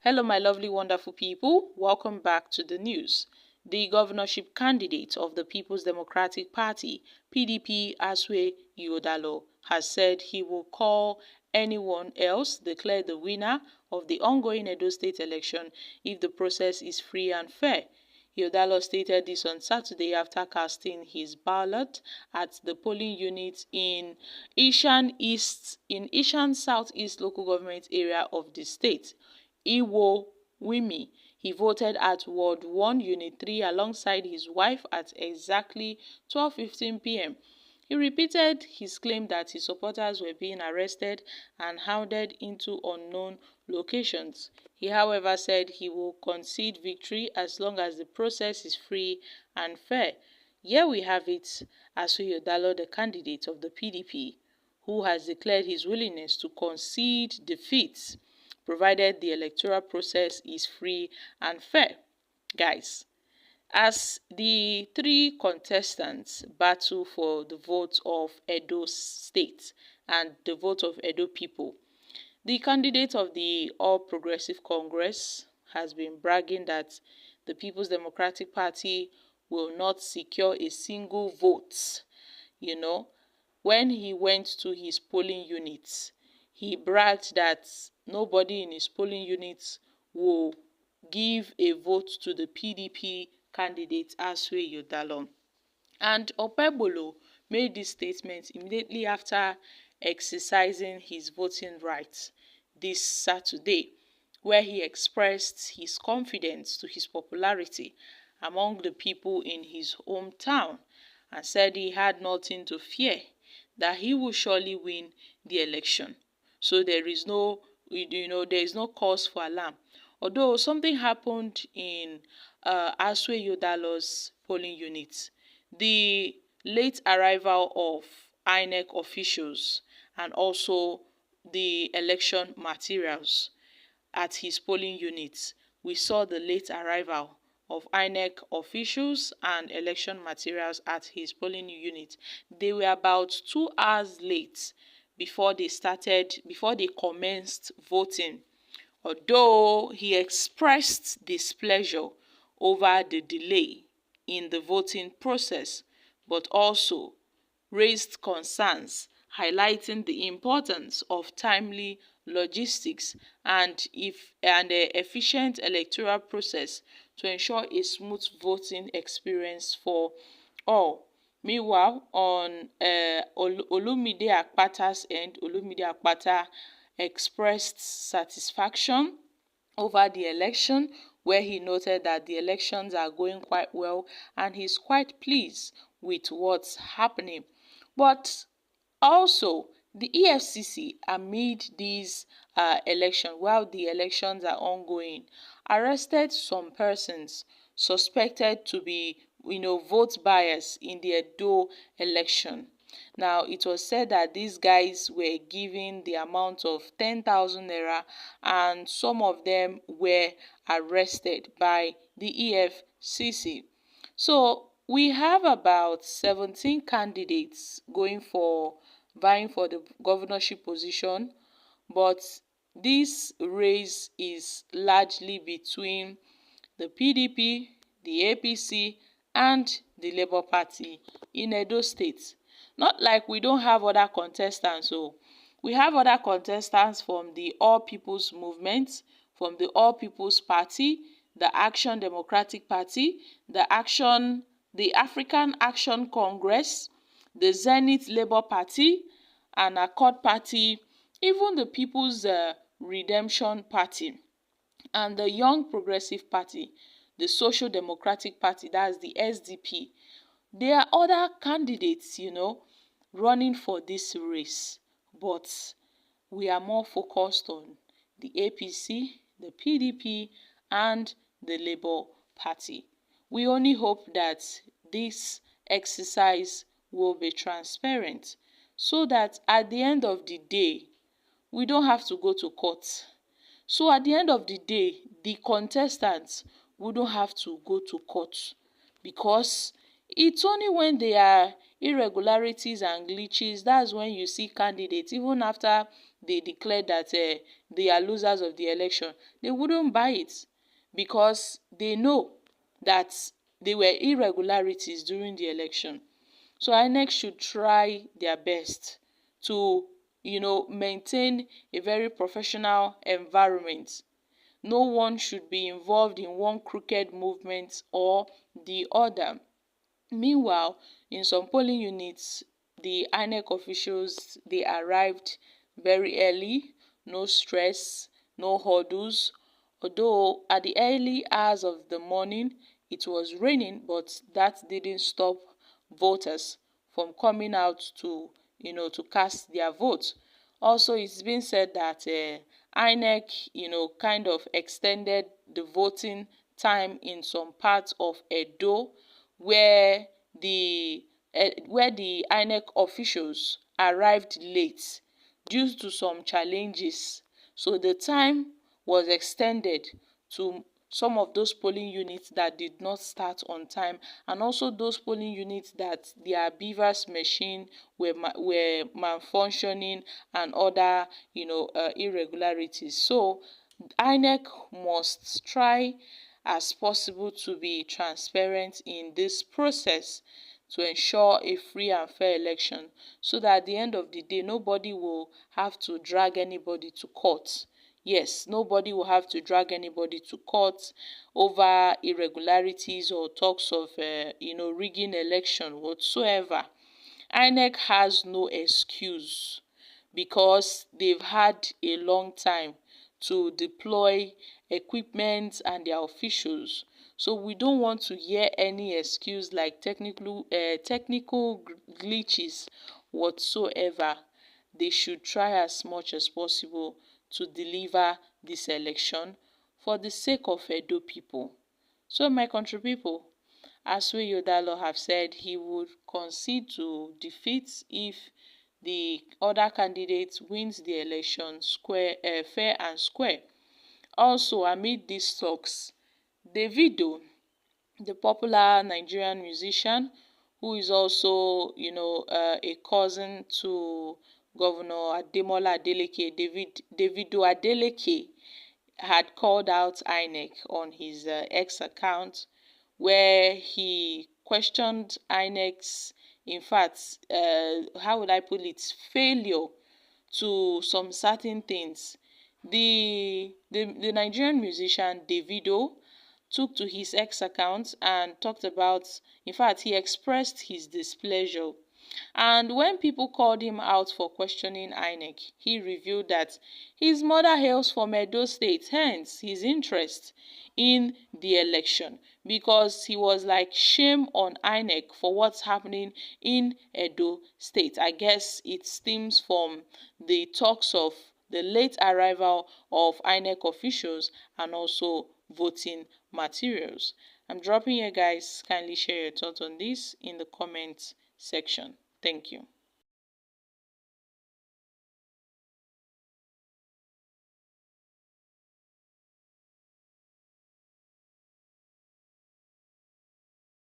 Hello, my lovely, wonderful people. Welcome back to the news. The governorship candidate of the People's Democratic Party, PDP, Asue Iodalo, has said he will call anyone else declare the winner of the ongoing Edo State election if the process is free and fair. Iodalo stated this on Saturday after casting his ballot at the polling unit in Ishan Southeast local government area of the state. Iwo Wimi. He voted at Ward 1, Unit 3 alongside his wife at exactly 12:15 p.m. He repeated his claim that his supporters were being arrested and hounded into unknown locations. He, however, said he will concede victory as long as the process is free and fair. Here we have it, Asuyo Dalo, the candidate of the PDP, who has declared his willingness to concede defeat provided the electoral process is free and fair. Guys, as the three contestants battle for the vote of Edo State and the vote of Edo people, the candidate of the All Progressive Congress has been bragging that the People's Democratic Party will not secure a single vote. When he went to his polling units, he bragged that nobody in his polling units will give a vote to the PDP candidate Asue Iodalo. And Opebolo made this statement immediately after exercising his voting rights this Saturday, where he expressed his confidence to his popularity among the people in his hometown and said he had nothing to fear, that he will surely win the election. So there is no cause for alarm. Although something happened in Asue Iodalo's polling unit, the late arrival of INEC officials and also the election materials at his polling units. We saw the late arrival of INEC officials and election materials at his polling unit. They were about 2 hours late before they commenced voting. Although he expressed displeasure over the delay in the voting process, but also raised concerns highlighting the importance of timely logistics and efficient electoral process to ensure a smooth voting experience for all. Meanwhile, on Olumide Akpata's end, Olumide Akpata expressed satisfaction over the election, where he noted that the elections are going quite well and he's quite pleased with what's happening. But also, the EFCC, amid this election, while the elections are ongoing, arrested some persons suspected to be, vote buyers in the Edo election. Now, it was said that these guys were given the amount of 10,000 naira and some of them were arrested by the EFCC. So, we have about 17 candidates vying for the governorship position, but this race is largely between the PDP, the APC, and the Labour Party in Edo State. Not like we don't have other contestants. So we have other contestants from the All People's Movement, from the All People's Party, the Action Democratic Party, the African Action Congress, the Zenith Labour Party, and Accord Party, even the People's Redemption Party, and the Young Progressive Party, the Social Democratic Party, that's the SDP. There are other candidates, running for this race, but we are more focused on the APC, the PDP, and the Labour Party. We only hope that this exercise will be transparent so that at the end of the day, we don't have to go to court. So at the end of the day, the contestants wouldn't have to go to court, because it's only when there are irregularities and glitches that's when you see candidates, even after they declared that they are losers of the election, they wouldn't buy it, because they know that there were irregularities during the election. So INEC should try their best to, maintain a very professional environment. No one should be involved in one crooked movement or the other. Meanwhile, in some polling units, the INEC officials, they arrived very early, no stress, no hurdles. Although at the early hours of the morning it was raining, but that didn't stop voters from coming out to, to cast their vote. Also, it's been said that INEC, kind of extended the voting time in some parts of Edo, where the INEC officials arrived late due to some challenges. So the time was extended to some of those polling units that did not start on time, and also those polling units that their beavers machine were malfunctioning, and other irregularities. So INEC must try as possible to be transparent in this process to ensure a free and fair election, so that at the end of the day nobody will have to drag anybody to court. Yes, nobody will have to drag anybody to court over irregularities or talks of rigging election whatsoever. INEC has no excuse, because they've had a long time to deploy equipment and their officials. So we don't want to hear any excuse like technical glitches whatsoever. They should try as much as possible to deliver this election for the sake of Edo people. So my country people, as Yodalo have said, he would concede to defeat if the other candidate wins the election fair and square. Also, amid these talks, Davido, the popular Nigerian musician, who is also, a cousin to Governor Ademola Adeleke, Davido Adeleke, had called out INEC on his X account, where he questioned INEC's, in fact, how would I put it, failure to some certain things. The Nigerian musician Davido took to his X account and talked about, in fact, he expressed his displeasure. And when people called him out for questioning INEC, he revealed that his mother hails from Edo State, hence his interest in the election, because he was like, shame on INEC for what's happening in Edo State. I guess it stems from the talks of the late arrival of INEC officials and also voting materials. I'm dropping here, guys. Kindly share your thoughts on this in the comment section. Thank you.